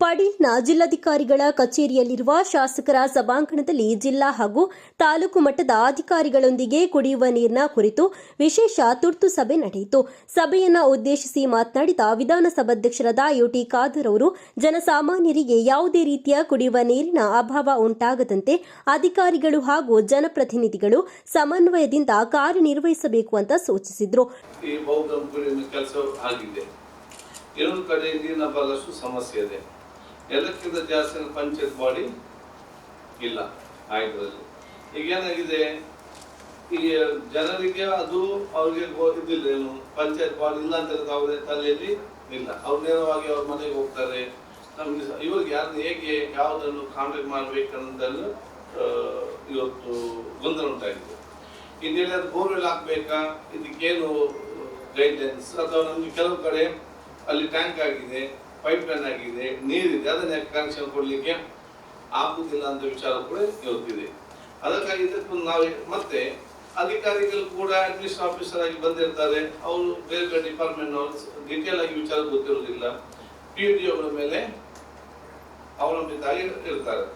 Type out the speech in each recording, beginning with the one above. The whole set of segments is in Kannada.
ಪಡೀಲ್ನ ಜಿಲ್ಲಾಧಿಕಾರಿಗಳ ಕಚೇರಿಯಲ್ಲಿರುವ ಶಾಸಕರ ಸಭಾಂಗಣದಲ್ಲಿ ಜಿಲ್ಲಾ ಹಾಗೂ ತಾಲೂಕು ಮಟ್ಟದ ಅಧಿಕಾರಿಗಳೊಂದಿಗೆ ಕುಡಿಯುವ ನೀರಿನ ಕುರಿತು ವಿಶೇಷ ತುರ್ತು ಸಭೆ ನಡೆಯಿತು. ಸಭೆಯನ್ನು ಉದ್ದೇಶಿಸಿ ಮಾತನಾಡಿದ ವಿಧಾನಸಭಾಧ್ಯಕ್ಷರಾದ ಯುಟಿ ಖಾದರ್ ಅವರು, ಜನಸಾಮಾನ್ಯರಿಗೆ ಯಾವುದೇ ರೀತಿಯ ಕುಡಿಯುವ ನೀರಿನ ಅಭಾವ ಉಂಟಾಗದಂತೆ ಅಧಿಕಾರಿಗಳು ಹಾಗೂ ಜನಪ್ರತಿನಿಧಿಗಳು ಸಮನ್ವಯದಿಂದ ಕಾರ್ಯನಿರ್ವಹಿಸಬೇಕು ಅಂತ ಸೂಚಿಸಿದರು. ಎಲ್ಲಕ್ಕಿಂತ ಜಾಸ್ತಿ ಪಂಚಾಯತ್ ಬಾಡಿ ಇಲ್ಲ ಆಯ್ದ್ರಲ್ಲಿ. ಈಗ ಏನಾಗಿದೆ, ಈ ಜನರಿಗೆ ಅದು ಅವ್ರಿಗೆ ಇದಿಲ್ಲ, ಏನು ಪಂಚಾಯತ್ ಬಾಡಿ ಇಲ್ಲ ಅಂತ ಅವ್ರ ತಲೆಯಲ್ಲಿ ಇಲ್ಲ. ಅವ್ರು ನೇರವಾಗಿ ಅವ್ರ ಮನೆಗೆ ಹೋಗ್ತಾರೆ. ನಮ್ಗೆ ಇವಾಗ ಯಾರನ್ನ ಹೇಗೆ ಯಾವುದನ್ನು ಕಾಂಟ್ಯಾಕ್ಟ್ ಮಾಡ್ಬೇಕನ್ನೋದನ್ನು ಇವತ್ತು ಗೊಂದಲ ಉಂಟಾಗಿದೆ. ಇನ್ನೆಲ್ಲ ಬೋರ್ವೆಲ್ ಹಾಕ್ಬೇಕಾ, ಇದಕ್ಕೇನು ಗೈಡ್ಲೈನ್ಸ್, ಅಥವಾ ನಮ್ಗೆ ಕೆಲವು ಕಡೆ ಅಲ್ಲಿ ಟ್ಯಾಂಕ್ ಆಗಿದೆ, ಪೈಪ್ ಲೈನ್ ಆಗಿದೆ, ನೀರಿದೆ, ಅದನ್ನ ಕನೆಕ್ಷನ್ ಕೊಡ್ಲಿಕ್ಕೆ ಆಗುದಿಲ್ಲ ಅಂತ ವಿಚಾರ ಕೂಡ ಇವತ್ತಿದೆ. ಅದಕ್ಕಾಗಿ ಇದಕ್ಕೆ ನಾವು ಮತ್ತೆ ಅಧಿಕಾರಿಗಳು ಕೂಡ ಅಡ್ಮಿನಿಸ್ಟ್ರೇಷನ್ ಆಫೀಸರ್ ಆಗಿ ಬಂದಿರ್ತಾರೆ. ಅವರು ಬೇರೆ ಬೇರೆ ಡಿಪಾರ್ಟ್ಮೆಂಟ್ ಡೀಟೇಲ್ ಆಗಿ ವಿಚಾರ ಗೊತ್ತಿರುವುದಿಲ್ಲ. PDOಗಳ ಮೇಲೆ ಅವಲಂಬಿತ ಆಗಿ ಇರ್ತಾರೆ.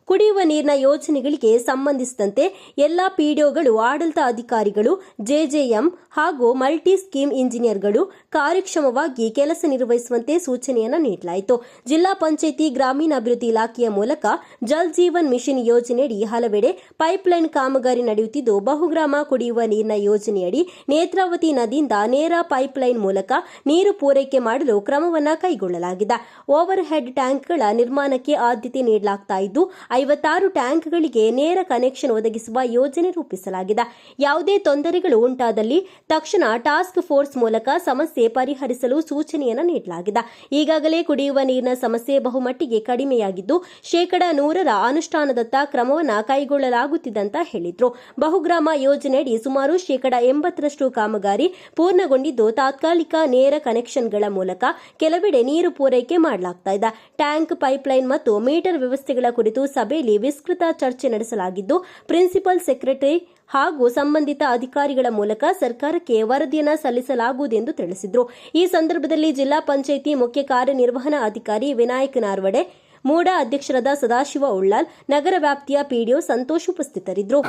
ಕುಡಿಯುವ ನೀರಿನ ಯೋಜನೆಗಳಿಗೆ ಸಂಬಂಧಿಸಿದಂತೆ ಎಲ್ಲ ಪಿಡಿಒಗಳು, ಆಡಳಿತ ಅಧಿಕಾರಿಗಳು, ಜೆಜೆಎಂ ಹಾಗೂ ಮಲ್ಟಿ ಸ್ಕೀಮ್ ಇಂಜಿನಿಯರ್ಗಳು ಕಾರ್ಯಕ್ಷಮವಾಗಿ ಕೆಲಸ ನಿರ್ವಹಿಸುವಂತೆ ಸೂಚನೆಯನ್ನು ನೀಡಲಾಯಿತು. ಜಿಲ್ಲಾ ಪಂಚಾಯಿತಿ ಗ್ರಾಮೀಣಾಭಿವೃದ್ಧಿ ಇಲಾಖೆಯ ಮೂಲಕ ಜಲ್ ಜೀವನ್ ಮಿಷನ್ ಯೋಜನೆಯಡಿ ಹಲವೆಡೆ ಪೈಪ್ಲೈನ್ ಕಾಮಗಾರಿ ನಡೆಯುತ್ತಿದ್ದು, ಬಹುಗ್ರಾಮ ಕುಡಿಯುವ ನೀರಿನ ಯೋಜನೆಯಡಿ ನೇತ್ರಾವತಿ ನದಿಯಿಂದ ನೇರ ಪೈಪ್ಲೈನ್ ಮೂಲಕ ನೀರು ಪೂರೈಕೆ ಮಾಡಲು ಕ್ರಮವನ್ನು ಕೈಗೊಳ್ಳಲಾಗಿದೆ. ಓವರ್ ಹೆಡ್ ಟ್ಯಾಂಕ್ಗಳ ನಿರ್ಮಾಣಕ್ಕೆ ಆದ್ಯತೆ ನೀಡಲಾಗುತ್ತಿದ್ದು 56 ಟ್ಯಾಂಕ್ಗಳಿಗೆ ನೇರ ಕನೆಕ್ಷನ್ ಒದಗಿಸುವ ಯೋಜನೆ ರೂಪಿಸಲಾಗಿದೆ. ಯಾವುದೇ ತೊಂದರೆಗಳು ಉಂಟಾದಲ್ಲಿ ತಕ್ಷಣ ಟಾಸ್ಕ್ ಫೋರ್ಸ್ ಮೂಲಕ ಸಮಸ್ಯೆ ಪರಿಹರಿಸಲು ಸೂಚನೆಯನ್ನು ನೀಡಲಾಗಿದೆ. ಈಗಾಗಲೇ ಕುಡಿಯುವ ನೀರಿನ ಸಮಸ್ಯೆ ಬಹುಮಟ್ಟಿಗೆ ಕಡಿಮೆಯಾಗಿದ್ದು, 100% ಅನುಷ್ಠಾನದತ್ತ ಕ್ರಮವನ್ನು ಕೈಗೊಳ್ಳಲಾಗುತ್ತಿದೆ ಅಂತ ಹೇಳಿದರು. ಬಹುಗ್ರಾಮ ಯೋಜನೆಯಡಿ ಸುಮಾರು 80% ಕಾಮಗಾರಿ ಪೂರ್ಣಗೊಂಡಿದ್ದು, ತಾತ್ಕಾಲಿಕ ನೇರ ಕನೆಕ್ಷನ್ಗಳ ಮೂಲಕ ಕೆಲವೆಡೆ ನೀರು ಪೂರೈಕೆ ಮಾಡಲಾಗುತ್ತಿದೆ. ಟ್ಯಾಂಕ್, ಪೈಪ್ಲೈನ್ ಮತ್ತು ಮೀಟರ್ ವ್ಯವಸ್ಥೆಗಳ ಕುರಿತು ಸಭೆಯಲ್ಲಿ ವಿಸ್ತೃತ ಚರ್ಚೆ ನಡೆಸಲಾಗಿದ್ದು, ಪ್ರಿನ್ಸಿಪಲ್ ಸೆಕ್ರೆಟರಿ ಹಾಗೂ ಸಂಬಂಧಿತ ಅಧಿಕಾರಿಗಳ ಮೂಲಕ ಸರ್ಕಾರಕ್ಕೆ ವರದಿಯನ್ನು ಸಲ್ಲಿಸಲಾಗುವುದೆಂದು ತಿಳಿಸಿದರು. ಈ ಸಂದರ್ಭದಲ್ಲಿ ಜಿಲ್ಲಾ ಪಂಚಾಯಿತಿ ಮುಖ್ಯ ಕಾರ್ಯನಿರ್ವಹಣಾ ಅಧಿಕಾರಿ ವಿನಾಯಕ್ ನಾರ್ವಡೆ, ಮೂಡಾ ಅಧ್ಯಕ್ಷರಾದ ಸದಾಶಿವ ಉಳ್ಳಾಲ್, ನಗರ ವ್ಯಾಪ್ತಿಯ ಪಿಡಿಒ ಸಂತೋಷ್ ಉಪಸ್ಥಿತರಿದ್ದರು.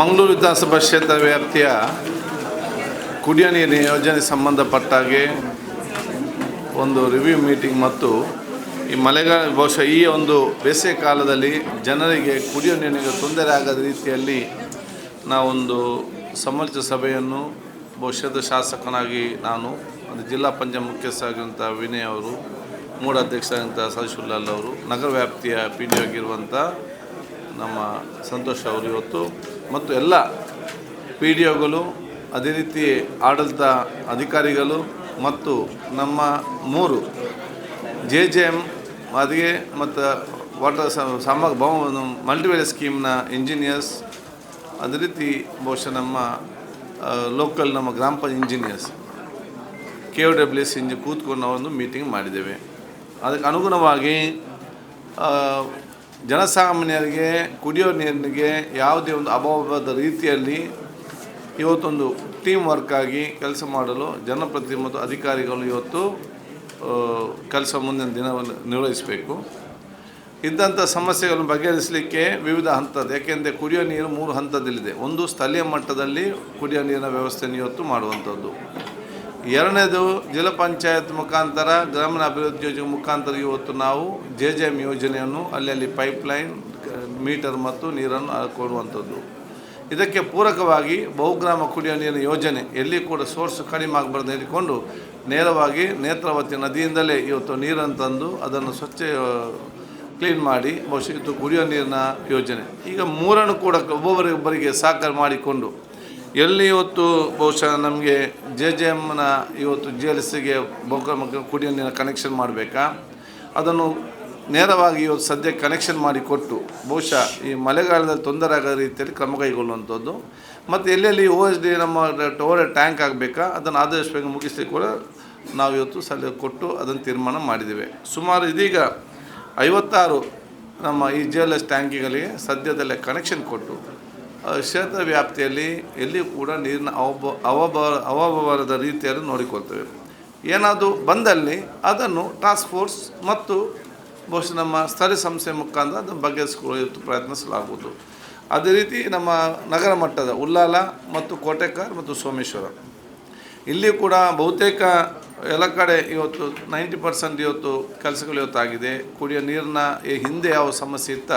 ಮಂಗಳೂರು ವಿಧಾನಸಭಾ ಕ್ಷೇತ್ರ ವ್ಯಾಪ್ತಿಯ ಕುಡಿಯುವ ನೀರಿನ ಯೋಜನೆ ಸಂಬಂಧಪಟ್ಟಾಗೆ ಒಂದು ರಿವ್ಯೂ ಮೀಟಿಂಗ್ ಮತ್ತು ಈ ಮಳೆಗಾಲ, ಬಹುಶಃ ಈ ಒಂದು ಬೇಸಿಗೆ ಕಾಲದಲ್ಲಿ ಜನರಿಗೆ ಕುಡಿಯುವ ನೀರಿನ ತೊಂದರೆ ಆಗದ ರೀತಿಯಲ್ಲಿ ನಾವೊಂದು ಸಮಾಲೋಚನಾ ಸಭೆಯನ್ನು ಬಹುಶಃ ಶಾಸಕನಾಗಿ ನಾನು, ಒಂದು ಜಿಲ್ಲಾ ಪಂಚಾಯತ್ ಮುಖ್ಯಸ್ಥರಾಗಿರುವಂಥ ವಿನಯ್ ಅವರು, ಮೂಡ ಅಧ್ಯಕ್ಷರಾಗಿರುವಂಥ ಸದಾಶಿವಲಾಲ್ ಅವರು, ನಗರ ವ್ಯಾಪ್ತಿಯ PDO ಆಗಿರುವಂಥ ನಮ್ಮ ಸಂತೋಷ್ ಅವರು ಇವತ್ತು, ಮತ್ತು ಎಲ್ಲ PDOಗಳು, ಅದೇ ರೀತಿ ಆಡಳಿತ ಅಧಿಕಾರಿಗಳು ಮತ್ತು ನಮ್ಮ 3 JJM ಅದಿಗೆ ಮತ್ತು ವಾಟರ್ ಮಲ್ಟಿವೇರಿಯಸ್ ಸ್ಕೀಮ್ನ ಇಂಜಿನಿಯರ್ಸ್, ಅದೇ ರೀತಿ ಬಹುಶಃ ನಮ್ಮ ಲೋಕಲ್ ನಮ್ಮ ಗ್ರಾಮ ಪಂಚಾಯತ್ ಇಂಜಿನಿಯರ್ಸ್ KOWS ಕೂತ್ಕೊಂಡು ನಾವೊಂದು ಮೀಟಿಂಗ್ ಮಾಡಿದ್ದೇವೆ. ಅದಕ್ಕೆ ಅನುಗುಣವಾಗಿ ಜನಸಾಮಾನ್ಯರಿಗೆ ಕುಡಿಯೋ ನೀರಿನಿಗೆ ಯಾವುದೇ ಒಂದು ಅಭಾವದ ರೀತಿಯಲ್ಲಿ ಇವತ್ತೊಂದು ಟೀಮ್ ವರ್ಕ್ ಆಗಿ ಕೆಲಸ ಮಾಡಲು ಜನಪ್ರತಿನಿಧಿ ಮತ್ತು ಅಧಿಕಾರಿಗಳು ಇವತ್ತು ಕೆಲಸ ಮುಂದಿನ ದಿನವನ್ನು ನಿರ್ವಹಿಸಬೇಕು. ಇದ್ದಂಥ ಸಮಸ್ಯೆಗಳನ್ನು ಬಗೆಹರಿಸಲಿಕ್ಕೆ ವಿವಿಧ ಹಂತದ, ಯಾಕೆಂದರೆ ಕುಡಿಯೋ ನೀರು 3 ಹಂತದಲ್ಲಿದೆ. ಒಂದು, ಸ್ಥಳೀಯ ಮಟ್ಟದಲ್ಲಿ ಕುಡಿಯೋ ನೀರಿನ ವ್ಯವಸ್ಥೆಯನ್ನು ಇವತ್ತು ಮಾಡುವಂಥದ್ದು. ಎರಡನೇದು, ಜಿಲ್ಲಾ ಪಂಚಾಯತ್ ಮುಖಾಂತರ ಗ್ರಾಮೀಣ ಅಭಿವೃದ್ಧಿ ಯೋಜನೆ ಮುಖಾಂತರ ಇವತ್ತು ನಾವು JJM ಯೋಜನೆಯನ್ನು ಅಲ್ಲಿ ಪೈಪ್ಲೈನ್, ಮೀಟರ್ ಮತ್ತು ನೀರನ್ನು ಕೊಡುವಂಥದ್ದು. ಇದಕ್ಕೆ ಪೂರಕವಾಗಿ ಬಹುಗ್ರಾಮ ಕುಡಿಯುವ ನೀರಿನ ಯೋಜನೆ ಎಲ್ಲಿ ಕೂಡ ಸೋರ್ಸ್ ಕಡಿಮೆ ಆಗಬಾರ್ದು ಹೇಳಿಕೊಂಡು ನೇರವಾಗಿ ನೇತ್ರಾವತಿ ನದಿಯಿಂದಲೇ ಇವತ್ತು ನೀರನ್ನು ತಂದು ಅದನ್ನು ಸ್ವಚ್ಛ ಕ್ಲೀನ್ ಮಾಡಿ ಬಹುಶಃ ಇದು ಕುಡಿಯುವ ನೀರಿನ ಯೋಜನೆ. ಈಗ 3 ಕೂಡ ಒಬ್ಬೊಬ್ಬರಿಗೆ ಸಹಕಾರ ಮಾಡಿಕೊಂಡು ಎಲ್ಲಿ ಇವತ್ತು ಬಹುಶಃ ನಮಗೆ JJMನ ಇವತ್ತು GLSಗೆ ಬಹುಗ್ರಾಮ ಕುಡಿಯುವ ನೀರಿನ ಕನೆಕ್ಷನ್ ಮಾಡಬೇಕಾ, ಅದನ್ನು ನೇರವಾಗಿ ಇವತ್ತು ಸದ್ಯಕ್ಕೆ ಕನೆಕ್ಷನ್ ಮಾಡಿಕೊಟ್ಟು ಬಹುಶಃ ಈ ಮಳೆಗಾಲದಲ್ಲಿ ತೊಂದರೆ ಆಗೋ ರೀತಿಯಲ್ಲಿ ಕ್ರಮ ಕೈಗೊಳ್ಳುವಂಥದ್ದು. ಮತ್ತು ಎಲ್ಲೆಲ್ಲಿ OSD ನಮ್ಮ ಓವರ್ ಟ್ಯಾಂಕ್ ಆಗಬೇಕಾ ಅದನ್ನು ಆದಷ್ಟು ಬೇಗ ಮುಗಿಸ್ಲಿಕ್ಕೆ ಕೂಡ ನಾವು ಇವತ್ತು ಸಲಹೆ ಕೊಟ್ಟು ಅದನ್ನು ತೀರ್ಮಾನ ಮಾಡಿದ್ದೇವೆ. ಸುಮಾರು ಇದೀಗ 56 ನಮ್ಮ ಈ GLS ಟ್ಯಾಂಕಿಗಳಿಗೆ ಸದ್ಯದಲ್ಲೇ ಕನೆಕ್ಷನ್ ಕೊಟ್ಟು ಕ್ಷೇತ್ರ ವ್ಯಾಪ್ತಿಯಲ್ಲಿ ಎಲ್ಲಿಯೂ ಕೂಡ ನೀರಿನ ಅಭಾವದ ರೀತಿಯಲ್ಲಿ ನೋಡಿಕೊಳ್ತೇವೆ. ಏನಾದರೂ ಬಂದಲ್ಲಿ ಅದನ್ನು ಟಾಸ್ಕ್ ಫೋರ್ಸ್ ಮತ್ತು ಬಹುಶಃ ನಮ್ಮ ಸ್ಥಳೀಯ ಸಂಸ್ಥೆ ಮುಖಾಂತರ ಅದನ್ನು ಬಗೆಹರಿಸಿಕೊಳ್ಳಲು ಪ್ರಯತ್ನಿಸಲಾಗುವುದು. ಅದೇ ರೀತಿ ನಮ್ಮ ನಗರ ಮಟ್ಟದ ಉಳ್ಳಾಲ ಮತ್ತು ಕೋಟೆಕಾರ್ ಮತ್ತು ಸೋಮೇಶ್ವರ ಇಲ್ಲಿ ಕೂಡ ಬಹುತೇಕ ಎಲ್ಲ ಕಡೆ ಇವತ್ತು 90% ಇವತ್ತು ಕೆಲಸಗಳು ಇವತ್ತಾಗಿದೆ. ಕುಡಿಯೋ ನೀರಿನ ಹಿಂದೆ ಯಾವ ಸಮಸ್ಯೆ ಇತ್ತ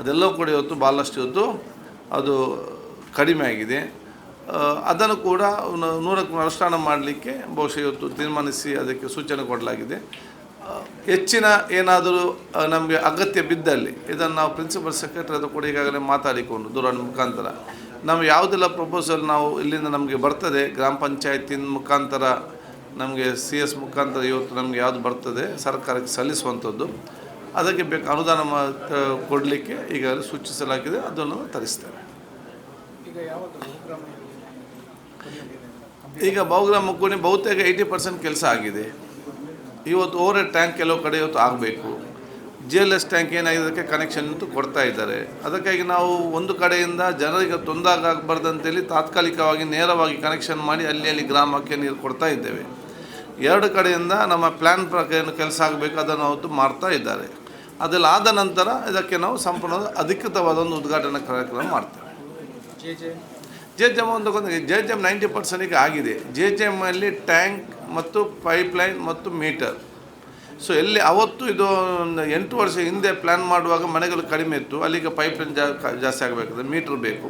ಅದೆಲ್ಲವೂ ಕೂಡ ಇವತ್ತು ಭಾಳಷ್ಟು ಇವತ್ತು ಅದು ಕಡಿಮೆ ಆಗಿದೆ. ಅದನ್ನು ಕೂಡ 100ಕ್ಕೆ ಅನುಷ್ಠಾನ ಮಾಡಲಿಕ್ಕೆ ಬಹುಶಃ ಇವತ್ತು ತೀರ್ಮಾನಿಸಿ ಅದಕ್ಕೆ ಸೂಚನೆ ಕೊಡಲಾಗಿದೆ. ಹೆಚ್ಚಿನ ಏನಾದರೂ ನಮಗೆ ಅಗತ್ಯ ಬಿದ್ದಲ್ಲಿ ಇದನ್ನು ನಾವು ಪ್ರಿನ್ಸಿಪಲ್ ಸೆಕ್ರೆಟರಿ ಅದು ಕೂಡ ಈಗಾಗಲೇ ಮಾತಾಡಿಕೊಂಡು ದೂರವಾಣಿ ಮುಖಾಂತರ ನಾವು ಯಾವುದೆಲ್ಲ ಪ್ರಪೋಸಲ್ ನಾವು ಇಲ್ಲಿಂದ ನಮಗೆ ಬರ್ತದೆ ಗ್ರಾಮ ಪಂಚಾಯತಿನ ಮುಖಾಂತರ ನಮಗೆ CS ಮುಖಾಂತರ ಇವತ್ತು ನಮಗೆ ಯಾವುದು ಬರ್ತದೆ ಸರ್ಕಾರಕ್ಕೆ ಸಲ್ಲಿಸುವಂಥದ್ದು ಅದಕ್ಕೆ ಬೇಕು ಅನುದಾನ ಕೊಡಲಿಕ್ಕೆ ಈಗಾಗಲೇ ಸೂಚಿಸಲಾಗಿದೆ. ಅದನ್ನು ತರಿಸ್ತೇವೆ. ಈಗ ಬಹುಗ್ರಾಮ ಕೊನೆ ಬಹುತೇಕ 80% ಕೆಲಸ ಆಗಿದೆ. ಇವತ್ತು ಓವರ್ ಟ್ಯಾಂಕ್ ಕೆಲವು ಕಡೆ ಇವತ್ತು ಆಗಬೇಕು. GLS ಟ್ಯಾಂಕ್ ಏನಾಗಿದ್ದಕ್ಕೆ ಕನೆಕ್ಷನ್ ಅಂತೂ ಕೊಡ್ತಾ ಇದ್ದಾರೆ. ಅದಕ್ಕಾಗಿ ನಾವು ಒಂದು ಕಡೆಯಿಂದ ಜನರಿಗೆ ತೊಂದರೆ ಆಗಬಾರ್ದಂತೇಳಿ ತಾತ್ಕಾಲಿಕವಾಗಿ ನೇರವಾಗಿ ಕನೆಕ್ಷನ್ ಮಾಡಿ ಅಲ್ಲಿ ಗ್ರಾಮಕ್ಕೆ ನೀರು ಕೊಡ್ತಾ ಇದ್ದೇವೆ. 2 ಕಡೆಯಿಂದ ನಮ್ಮ ಪ್ಲ್ಯಾನ್ ಪ್ರಕಾರ ಕೆಲಸ ಆಗಬೇಕು ಅದನ್ನು ಅವತ್ತು ಮಾಡ್ತಾ ಇದ್ದಾರೆ. ಅದೆಲ್ಲ ಆದ ನಂತರ ಇದಕ್ಕೆ ನಾವು ಸಂಪೂರ್ಣ ಅಧಿಕೃತವಾದ ಒಂದು ಉದ್ಘಾಟನಾ ಕಾರ್ಯಕ್ರಮ ಮಾಡ್ತೇವೆ. JJM ಒಂದು JJM 90% ಆಗಿದೆ. JJM ಅಲ್ಲಿ ಟ್ಯಾಂಕ್ ಮತ್ತು ಪೈಪ್ಲೈನ್ ಮತ್ತು ಮೀಟರ್. ಸೊ ಎಲ್ಲಿ ಅವತ್ತು ಇದು 8 ವರ್ಷ ಹಿಂದೆ ಪ್ಲ್ಯಾನ್ ಮಾಡುವಾಗ ಮನೆಗಳು ಕಡಿಮೆ ಇತ್ತು, ಅಲ್ಲಿಗೆ ಪೈಪ್ಲೈನ್ ಜಾಸ್ತಿ ಆಗಬೇಕಾದ್ರೆ ಮೀಟ್ರ್ ಬೇಕು.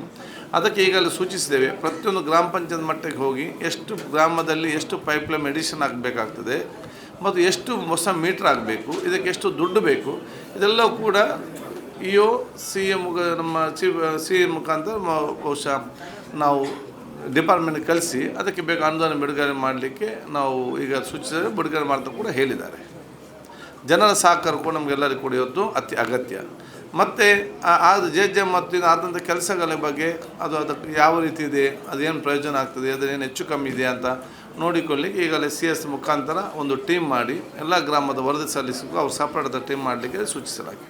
ಅದಕ್ಕೆ ಈಗಲೇ ಸೂಚಿಸಿದ್ದೇವೆ. ಪ್ರತಿಯೊಂದು ಗ್ರಾಮ ಪಂಚಾಯತ್ ಮಟ್ಟಕ್ಕೆ ಹೋಗಿ ಎಷ್ಟು ಗ್ರಾಮದಲ್ಲಿ ಎಷ್ಟು ಪೈಪ್ಲೈನ್ ಎಡಿಷನ್ ಆಗಬೇಕಾಗ್ತದೆ ಮತ್ತು ಎಷ್ಟು ಹೊಸ ಮೀಟ್ರ್ ಆಗಬೇಕು, ಇದಕ್ಕೆ ಎಷ್ಟು ದುಡ್ಡು ಬೇಕು, ಇದೆಲ್ಲವೂ ಕೂಡ EO CM ನಮ್ಮ CM ಮುಖಾಂತರ ಬಹುಶಃ ನಾವು ಡಿಪಾರ್ಟ್ಮೆಂಟ್ ಕಳಿಸಿ ಅದಕ್ಕೆ ಬೇಕು ಅನುದಾನ ಬಿಡುಗಡೆ ಮಾಡಲಿಕ್ಕೆ ನಾವು ಈಗ ಸೂಚಿಸಿದರೆ ಬಿಡುಗಡೆ ಮಾಡ್ತಾ ಕೂಡ ಹೇಳಿದ್ದಾರೆ. ಜನರ ಸಹಕಾರ ಕೂಡ ನಮಗೆಲ್ಲರಿಗೂ ಕೂಡ ಇವತ್ತು ಅಗತ್ಯ. ಮತ್ತು JJM ಮತ್ತು ಆದಂಥ ಕೆಲಸಗಳ ಬಗ್ಗೆ ಅದಕ್ಕೆ ಯಾವ ರೀತಿ ಇದೆ, ಅದೇನು ಪ್ರಯೋಜನ ಆಗ್ತದೆ, ಅದೇನು ಹೆಚ್ಚು ಕಮ್ಮಿ ಇದೆ ಅಂತ ನೋಡಿಕೊಳ್ಳಿಕ್ಕೆ ಈಗಲೇ CS ಮುಖಾಂತರ ಒಂದು ಟೀಮ್ ಮಾಡಿ ಎಲ್ಲ ಗ್ರಾಮದ ವರದಿ ಸಲ್ಲಿಸಬೇಕು. ಅವ್ರು ಸಪ್ರೇಟ್ ಟೀಮ್ ಮಾಡಲಿಕ್ಕೆ ಸೂಚಿಸಲಾಗಿದೆ.